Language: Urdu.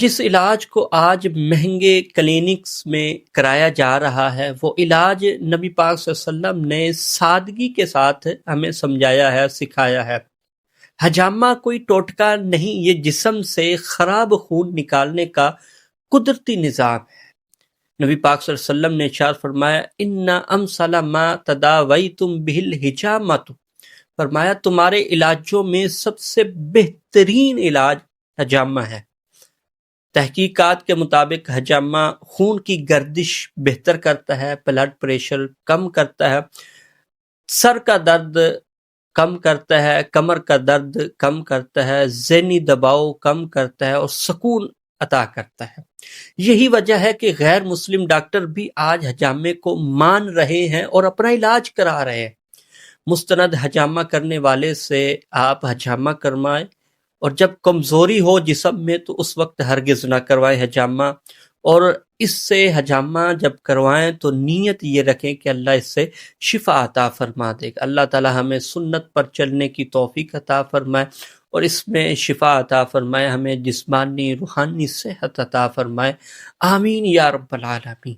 جس علاج کو آج مہنگے کلینکس میں کرایا جا رہا ہے، وہ علاج نبی پاک صلی اللہ علیہ وسلم نے سادگی کے ساتھ ہمیں سمجھایا ہے، سکھایا ہے۔ حجامہ کوئی ٹوٹکا نہیں، یہ جسم سے خراب خون نکالنے کا قدرتی نظام ہے۔ نبی پاک صلی اللہ علیہ وسلم نے ارشاد فرمایا ان امثل ما تداویتم بہ الحجامۃ، فرمایا تمہارے علاجوں میں سب سے بہترین علاج حجامہ ہے۔ تحقیقات کے مطابق حجامہ خون کی گردش بہتر کرتا ہے، بلڈ پریشر کم کرتا ہے، سر کا درد کم کرتا ہے، کمر کا درد کم کرتا ہے، ذہنی دباؤ کم کرتا ہے اور سکون عطا کرتا ہے۔ یہی وجہ ہے کہ غیر مسلم ڈاکٹر بھی آج حجامے کو مان رہے ہیں اور اپنا علاج کرا رہے ہیں۔ مستند حجامہ کرنے والے سے آپ حجامہ کروائیں، اور جب کمزوری ہو جسم میں تو اس وقت ہرگز نہ کروائیں حجامہ، اور اس سے حجامہ جب کروائیں تو نیت یہ رکھیں کہ اللہ اس سے شفا عطا فرما دے گا۔ اللہ تعالی ہمیں سنت پر چلنے کی توفیق عطا فرمائے اور اس میں شفا عطا فرمائے، ہمیں جسمانی روحانی صحت عطا فرمائے، آمین یا رب العالمین۔